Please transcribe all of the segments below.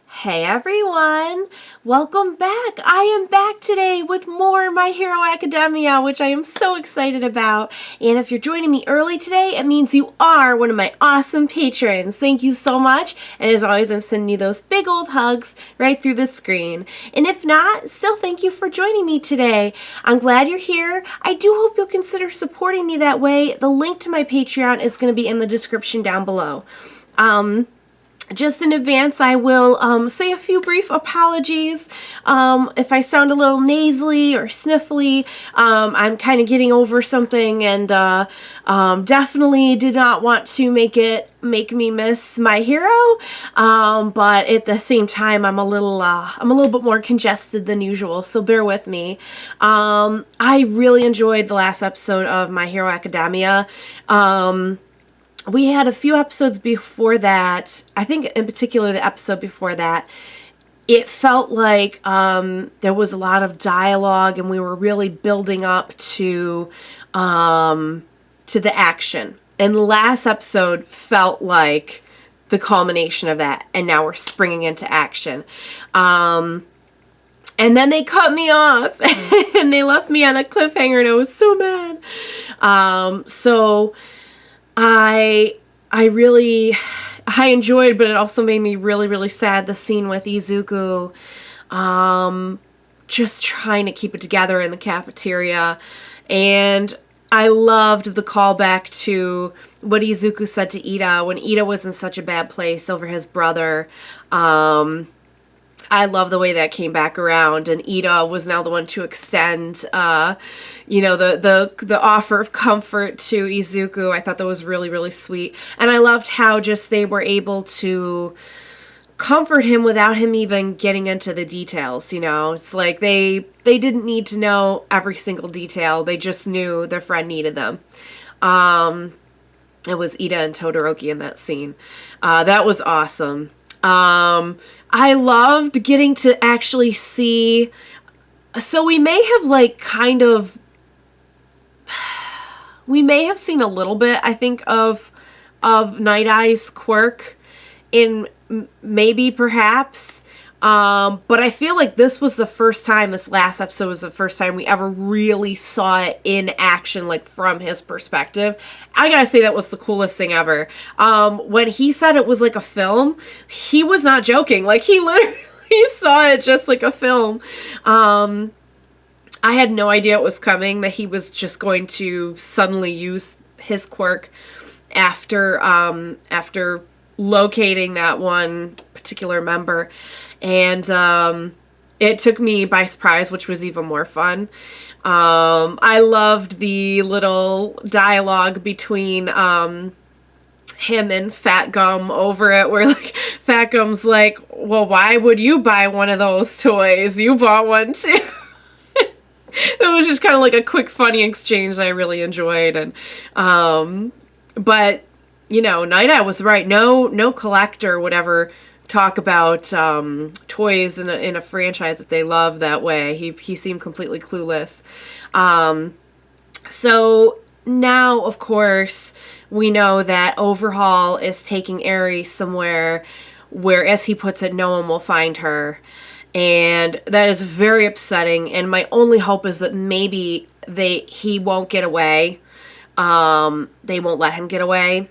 Hey everyone! Welcome back! I am back today with more My Hero Academia, which I am so excited about. And if you're joining me early today, it means you are one of my awesome patrons. Thank you so much. And as always, I'm sending you those big old hugs right through the screen. And if not, still thank you for joining me today. I'm glad you're here. I do hope you'll consider supporting me that way. The link to my Patreon is going to be in the description down below. Just in advance, I will say a few brief apologies. If I sound a little nasally or sniffly, I'm kind of getting over something and definitely did not want to make me miss my hero. But at the same time, I'm a little bit more congested than usual, so bear with me. I really enjoyed the last episode of My Hero Academia. We had a few episodes before that. I think in particular the episode before that, it felt like there was a lot of dialogue and we were really building up to the action. And the last episode felt like the culmination of that, and now we're springing into action. And then they cut me off and they left me on a cliffhanger and I was so mad. I enjoyed, but it also made me really, really sad, the scene with Izuku, just trying to keep it together in the cafeteria. And I loved the callback to what Izuku said to Ida when Ida was in such a bad place over his brother. I love the way that came back around, and Ida was now the one to extend, the offer of comfort to Izuku. I thought that was really, really sweet, and I loved how just they were able to comfort him without him even getting into the details. It's like they didn't need to know every single detail. They just knew their friend needed them. It was Ida and Todoroki in that scene. That was awesome. I loved getting to actually see, so we may have we may have seen a little bit, I think, of Night Eye's quirk in maybe perhaps, but I feel like this last episode was the first time we ever really saw it in action, like from his perspective. I gotta say that was the coolest thing ever. When he said it was like a film, he was not joking. Like, he literally saw it just like a film. I had no idea it was coming, that he was just going to suddenly use his quirk after locating that one particular member. And it took me by surprise, which was even more fun. I loved the little dialogue between him and Fat Gum over it, where like Fat Gum's like, well, why would you buy one of those toys? You bought one too. It was just kind of like a quick, funny exchange that I really enjoyed. And but Night Owl was right. No collector would ever talk about toys in a franchise that they love that way. He seemed completely clueless. So now, of course, we know that Overhaul is taking Eri somewhere where, as he puts it, no one will find her. And that is very upsetting. And my only hope is that maybe he won't get away. They won't let him get away.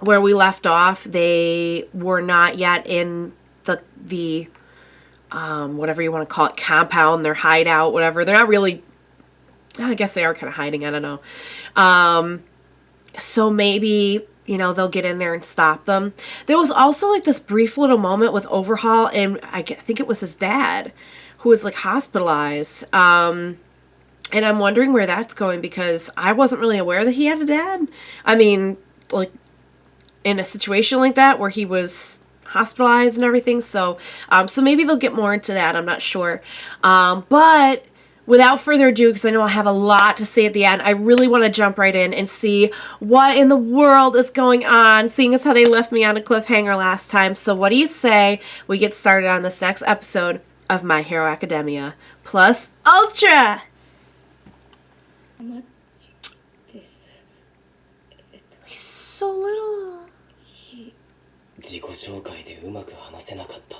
Where we left off, they were not yet in the whatever you want to call it, compound, their hideout, whatever. They're not really, I guess they are kind of hiding, I don't know. So maybe, they'll get in there and stop them. There was also like this brief little moment with Overhaul, and I think it was his dad, who was like hospitalized. And I'm wondering where that's going, because I wasn't really aware that he had a dad. I mean, like, in a situation like that where he was hospitalized and everything. So maybe they'll get more into that. I'm not sure. But without further ado, because I know I have a lot to say at the end, I really want to jump right in and see what in the world is going on, seeing as how they left me on a cliffhanger last time. So what do you say we get started on this next episode of My Hero Academia Plus Ultra? He's so little. 自己紹介でうまく話せなかった。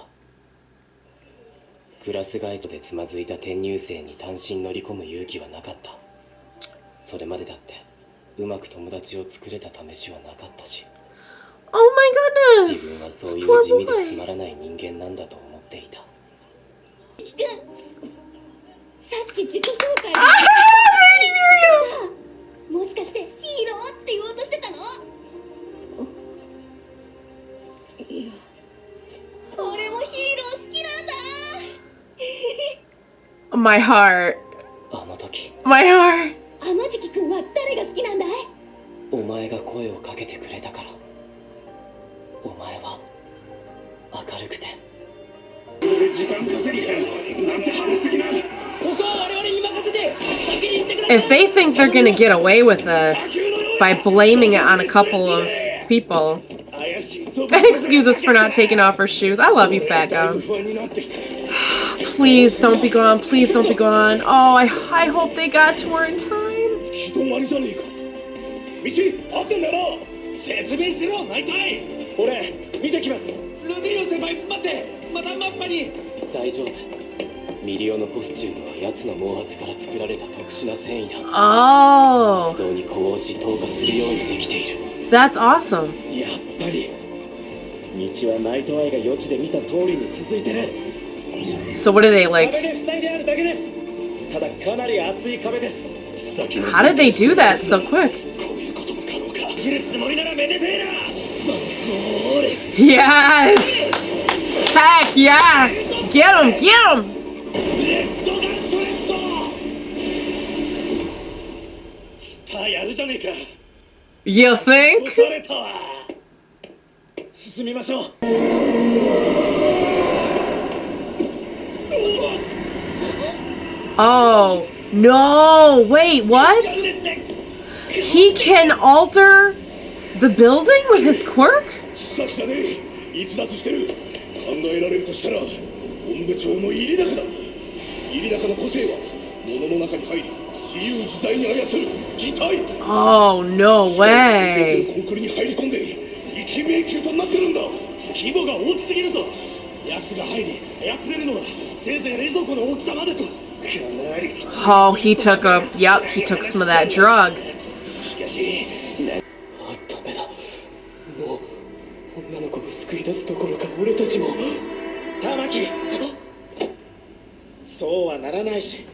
クラス替えでつまずいた転入生に単身乗り込む勇気はなかった。それまでだってうまく友達を作れた試しはなかったし。Oh my goodness! 自分はそういう地味でつまらない人間なんだと思っていた。キ君、さっき自己紹介もしかしてヒーローって言おうとしてたの？いや、俺もヒーロー好きなんだ。My heart. あの時 My heart. 天敷君は誰が好きなんだい？お前が声をかけてくれたから。お前は明るくて。時間稼ぎかなんて話的な。ここは我々に任せて先に行ってください。 If they think they're gonna get away with this by blaming it on a couple of people, excuse us for not taking off our shoes. I love you, fat gum. Please don't be gone. Please don't be gone. Oh, I hope they got to her in time. 説明しろ、ナイトアイ。俺見てきます。ルミリオ先輩待って、またマッパに。大丈夫。ミリオのコスチュームは奴の毛髪から作られた特殊な繊維だ。Oh, 活動に呼応し透過するようにできている。 that's awesome. やっぱり道はナイトアイが予知で見た通りに続いてる。 So what are they 壁 like? で塞いであるだけです。ただかなり厚い壁です。 How did they do that so quick? こういうことも可能か。切るつもりならめでてえな。 Yes! Heck yes! Get him! Get him! レッドガントレッド。スターやるじゃねえか。 You 押 think? されたわ。進みましょう。 Oh, no! Wait, what? He can alter the building with his quirk? 先じゃねえ。逸脱してる。考えられるとしたら本部長の入り高だ。入り高の個性は物の中に入り自由自在に操る擬態。 Oh, no コ way. ンクリに入り込んで生き迷宮となってるんだ。規模が大きすぎるぞ。奴が入り操れるのはせいぜい冷蔵庫の大きさまでと。かなりきつい。 Oh, he took some of that drug. しかしダメだ。もう女の子を救い出すどころか俺たちも。玉木、そうはならないし、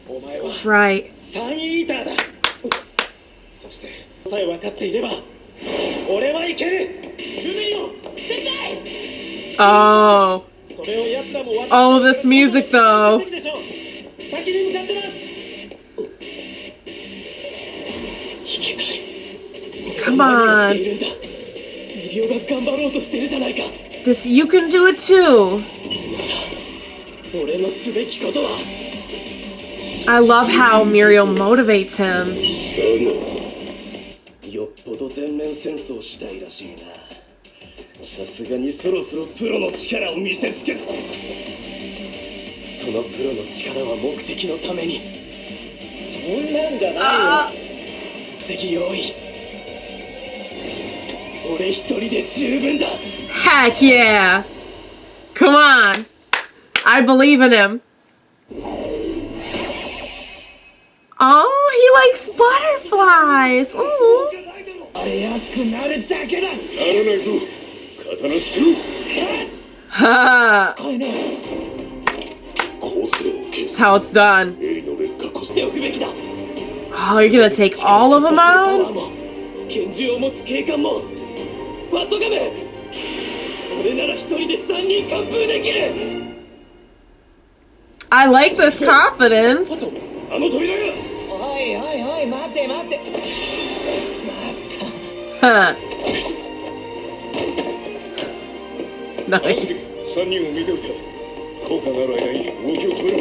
お前は That's right. サインイーターだ。そしてさえ分かっていれば俺はいける。ルミリオ先輩。 Oh. それを奴らも分か Oh, this music though. でしょ。先に向かってます。いけない。 Come 何を on. しているんだ。ミリオが頑張ろうとしてるじゃないか。 This, you can do it too. 俺のすべきことは。 I love how Mirio motivates him. よっぽど全面戦争したいらしいな。さすがにそろそろプロの力を見せつける。そのプロの力は目的のために。そんなんじゃないよ。次用意。俺一人で十分だ。 Heck yeah. Come on. I believe in him. Oh, he likes butterflies. Ooh. あれ熱くなるだけだ。ならないぞ。刀してる。 Ha. 使えねえ。構成を消 That's す。 how it's done. 鋭利の劣化こしておくべきだ。 Oh, you're gonna take all of them out? 拳銃を持つ警官も。ファットガム。俺なら一人で3人完封できる。 I like this confidence. あの扉が。おいおいおい、待って待って。 Huh. Nice. 3人を見ておいて。効果がある間に動きを止めろ。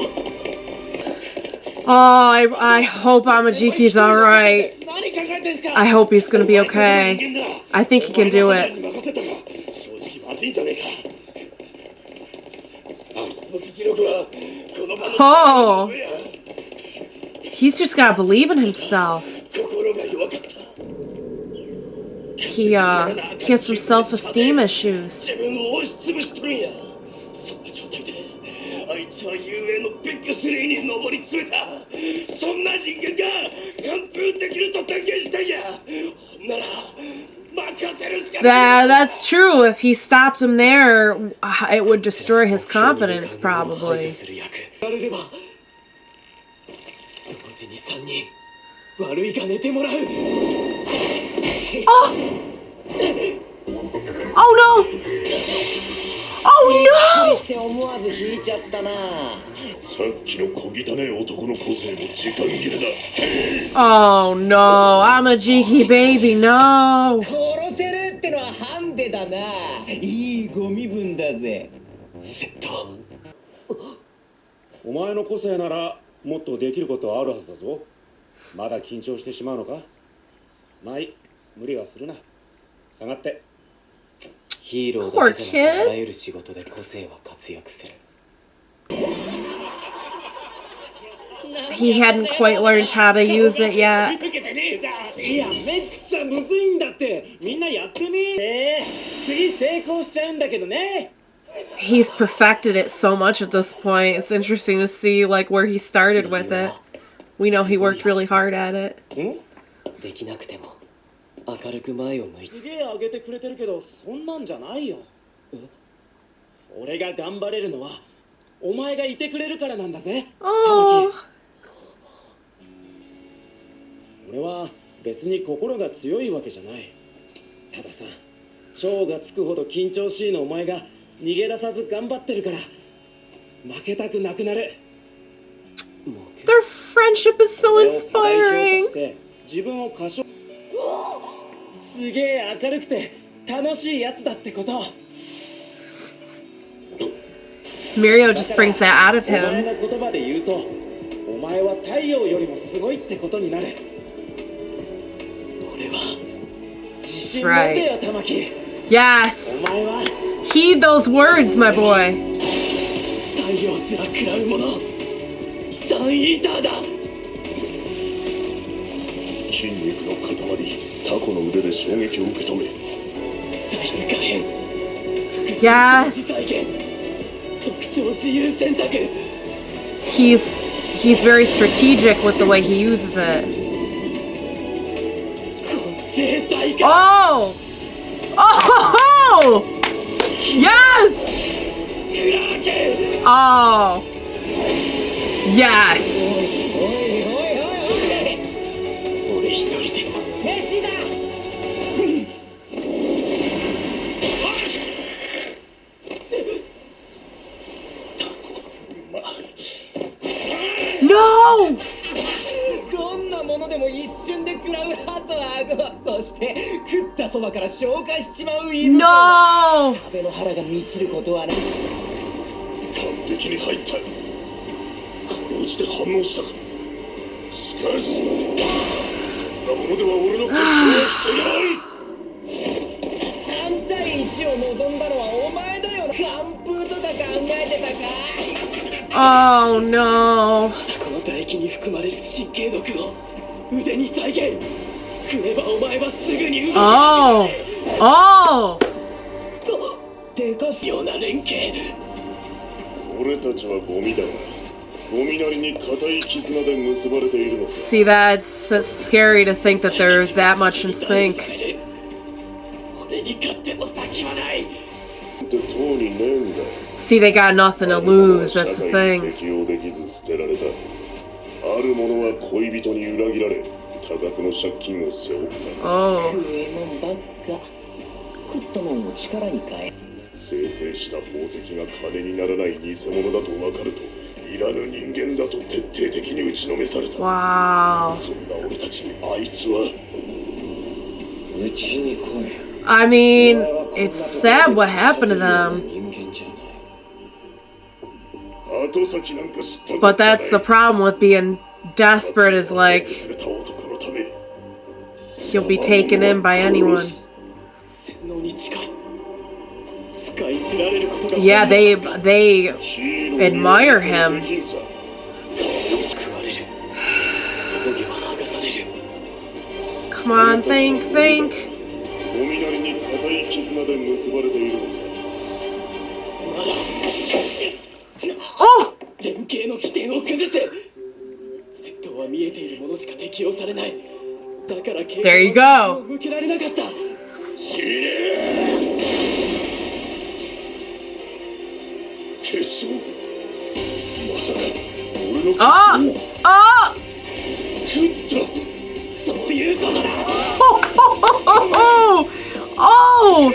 Oh, I hope Amajiki's alright. I hope he's gonna be okay. I think he can do it. Oh! He's just gotta believe in himself. He has some self-esteem issues. いつは遊泳のビッグ3に上り詰めた。そんな人間が完封できると断言したんや。ほんなら任せるしかない。 That's true. If he stopped him there, it would destroy his confidence, 排除 probably. する役やれれば同時に3人悪いが寝てもらう。 Oh no! Oh no! して思わず引いちゃったな。さっきの小汚い男の個性も時間切れだ。 Oh no! Amajiki baby, no! 殺せるってのはハンデだな。いいゴミ分だぜ。セット。お前の個性ならもっとできることはあるはずだぞ。まだ緊張してしまうのか。まあいい、無理はするな。下がって。ヒーローだけじゃなくあらゆる仕事で個性は活躍する。 He hadn't quite learned how to use it yet. いや、めっちゃむずいんだって。みんなやってみ。次成功しちゃうんだけどね。 He's perfected it so much at this point. It's interesting to see like where he started with it. We know he worked really hard at it. できなくても明るく前を向いて。すげえ上げてくれてるけど、そんなんじゃないよ。俺が頑張れるのはお前がいてくれるからなんだぜ。 Oh. 俺は別に心が強いわけじゃない。たださ、超がつくほど緊張しいのお前が逃げ出さず頑張ってるから負けたくなくなる。 Their friendship is so 俺を過大評価 inspiring. して自分を過小。すげえ明るくて楽しいやつだってこと。 Mirio just brings that out of お前 him. の言葉で言うと、お前は太陽よりもすごいってことになる。俺は自信持てよ、玉木。 Yes. お前は Heed those words, my boy. 太陽すら食らうもの。サンイーターだ。筋肉の塊、タコの腕で衝撃を受け止め、サイズ可変、複数 Yes. 同時再現、特徴自由選択。 He's very strategic with the way he uses it. 個性体化。 Oh! Oh! Yes! クラーケン。 Oh! Yes! 俺一人で飯だ。 No! どんなものでも一瞬で食らう歯と顎、そして食ったそばから消化しちまう胃袋。 No! 壁の腹が満ちることはない。完璧に入った。このうちで反応したか。しかしそんなものでは俺の決勝は防げない。3対1を望んだのはお前だよな。完封とか考えてたか。 Oh no! まだこの唾液に含まれる神経毒を腕に再現。食えばお前はすぐに動く。 Oh! Oh! でかすような連携。俺たちはゴミだが、ゴミなりに固い絆で結ばれているのさ。 See, that's scary to think that they're that much in sync. 俺に勝っても先はない。ってとうにねえんだ。 See, they got nothing to lose, that's the 社会に thing. 適応できず捨てられた。ある者は恋人に裏切られ、多額の借金を背負った。 Oh. 食えもんばっか。食ったもんを力に変え。生成した宝石が金にならない偽物だと分かると、いらぬ人間だと徹底的に打ちのめされた。 Wow. そんな俺たちにあいつはうちに来い。 I mean, it's sad what happened to them. 人間じゃない。後先なんか知ったこ But とじゃない。 that's the problem with being desperate is like, くれた男のため you'll be taken in by anyone. 洗脳に近い。使い捨てられることが。 Yeah, they admire him. 食われる。峠は剥がされる。 Come on, think. ゴミなりに固い絆で結ばれているのさ。Oh! されない。だから警 There you 官は go. 向けられなかった。死ね。決勝。まさか俺の決勝を Oh! 食った。そういうことだ。 Oh! Oh!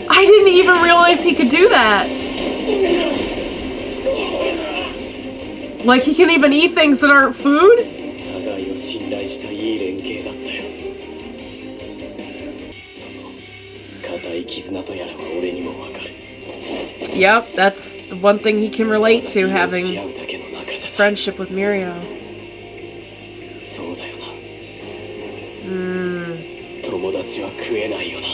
I didn't even realize he could do that. Like he can even eat things that aren't food? 互いを信頼したいい連携だったよ。その固い絆とやらは俺にもわかる。 Yep, that's the one thing he can relate to, し having 合うだけの仲じゃない。 friendship with Mirio. そうだよな。友達は食えないよな。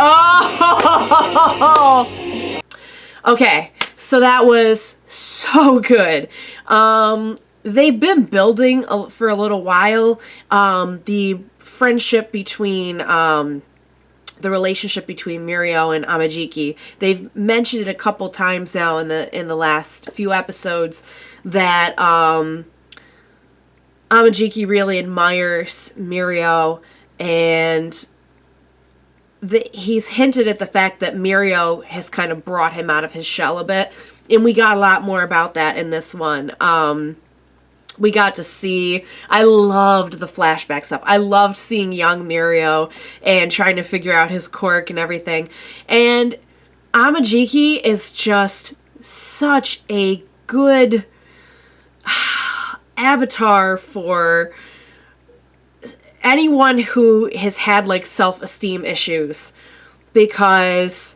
Oh! Okay, so that was so good. They've been building for a little while. The friendship between, the relationship between Mirio and Amajiki. They've mentioned it a couple times now in the last few episodes that Amajiki really admires Mirio, and he's hinted at the fact that Mirio has kind of brought him out of his shell a bit, and we got a lot more about that in this one. We got to see, I loved the flashback stuff. I loved seeing young Mirio and trying to figure out his quirk and everything. And Amajiki is just such a good avatar for anyone who has had like self-esteem issues, because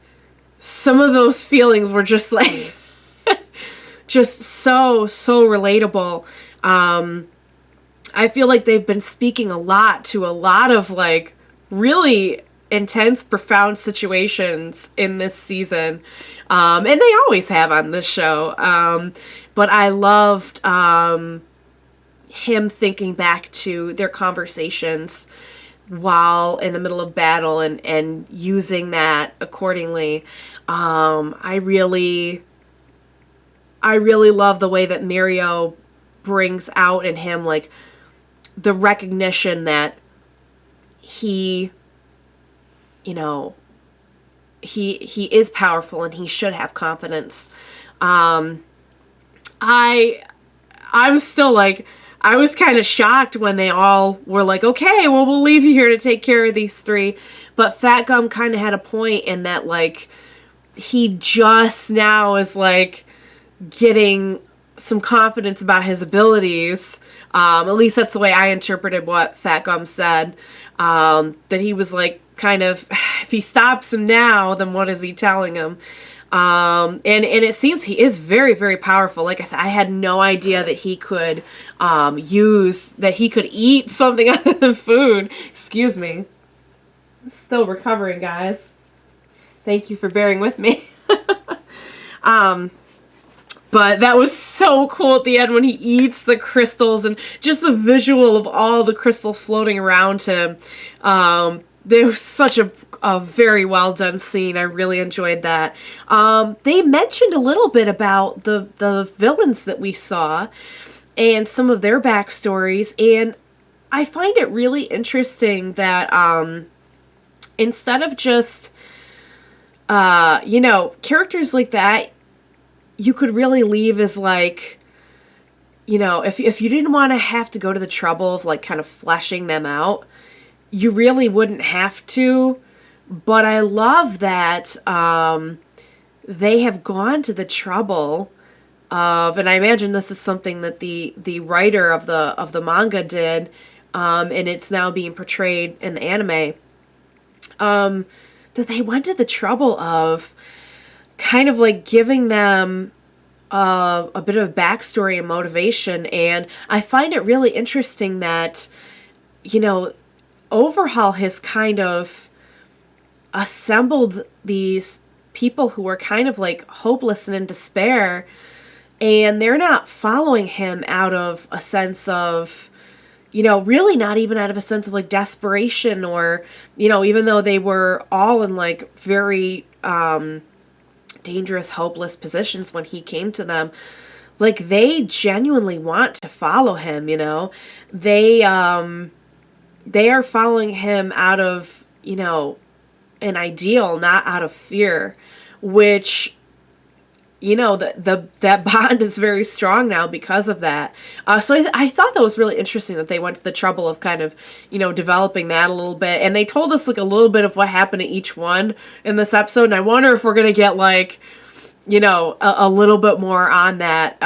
some of those feelings were just like just so relatable. I feel like they've been speaking a lot to a lot of like really intense, profound situations in this season, and they always have on this show, but I loved him thinking back to their conversations while in the middle of battle and using that accordingly. I really love the way that Mirio brings out in him like the recognition that he, you know, he is powerful and he should have confidence. I'm still like, I was kind of shocked when they all were like, okay, well, we'll leave you here to take care of these three. But Fat Gum kind of had a point in that, like, he just now is, like, getting some confidence about his abilities. At least that's the way I interpreted what Fat Gum said. That he was, like, kind of, if he stops him now, then what is he telling him? And it seems he is very, very powerful. Like I said, I had no idea that he could that he could eat something other than food. Excuse me. Still recovering, guys. Thank you for bearing with me. But that was so cool at the end when he eats the crystals and just the visual of all the crystals floating around him. There was such a very well done scene. I really enjoyed that. They mentioned a little bit about the villains that we saw and some of their backstories, and I find it really interesting that instead of just you know, characters like that you could really leave as like, you know, if you didn't want to have to go to the trouble of like kind of fleshing them out, you really wouldn't have to. But I love that they have gone to the trouble of, and I imagine this is something that the writer of the manga did, and it's now being portrayed in the anime, that they went to the trouble of kind of like giving them a bit of backstory and motivation. And I find it really interesting that, you know, Overhaul has kind of assembled these people who are kind of like hopeless and in despair, and they're not following him out of a sense of, you know, really not even out of a sense of like desperation, or, you know, even though they were all in like very dangerous, hopeless positions when he came to them, like they genuinely want to follow him, you know. They are following him out of, you know, an ideal, not out of fear, which, you know, that bond is very strong now because of that. So I thought that was really interesting that they went to the trouble of kind of, you know, developing that a little bit. And they told us like a little bit of what happened to each one in this episode. And I wonder if we're going to get like, you know, a little bit more on that,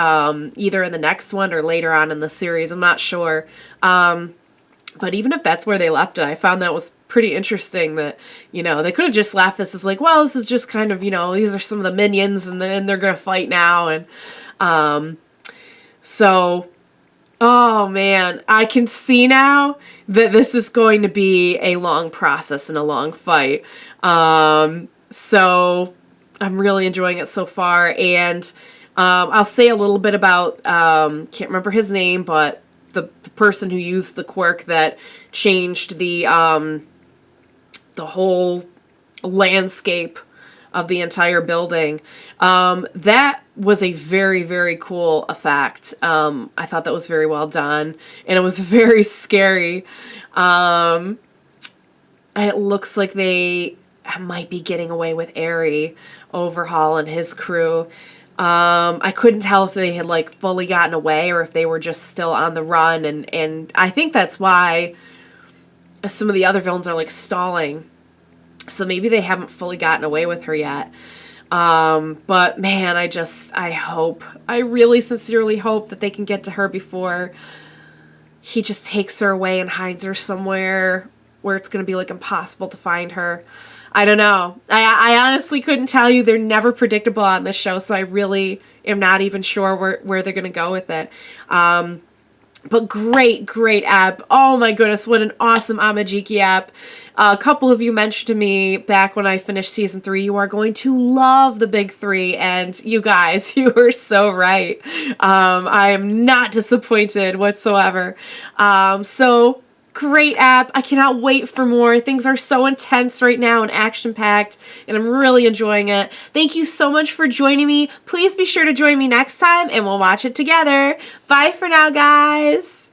either in the next one or later on in the series. I'm not sure. But even if that's where they left it, I found that was pretty interesting that, you know, they could have just left this as like, well, this is just kind of, you know, these are some of the minions and then they're going to fight now. And so, oh man, I can see now that this is going to be a long process and a long fight. So I'm really enjoying it so far. And I'll say a little bit about, can't remember his name, but the person who used the quirk that changed the whole landscape of the entire building. That was a very, very cool effect. I thought that was very well done, and it was very scary. It looks like they might be getting away with Aerie, Overhaul, and his crew. I couldn't tell if they had like fully gotten away or if they were just still on the run, and I think that's why some of the other villains are like stalling. So maybe they haven't fully gotten away with her yet. But man, I really sincerely hope that they can get to her before he just takes her away and hides her somewhere where it's going to be like impossible to find her. I don't know. I honestly couldn't tell you. They're never predictable on this show, so I really am not even sure where they're going to go with it. But great app. Oh my goodness, what an awesome Amajiki app. A couple of you mentioned to me back when I finished season 3, you are going to love the big 3, and you guys, you were so right. I am not disappointed whatsoever. So great app. I cannot wait for more. Things are so intense right now and action-packed, and I'm really enjoying it. Thank you so much for joining me. Please be sure to join me next time, and we'll watch it together. Bye for now, guys.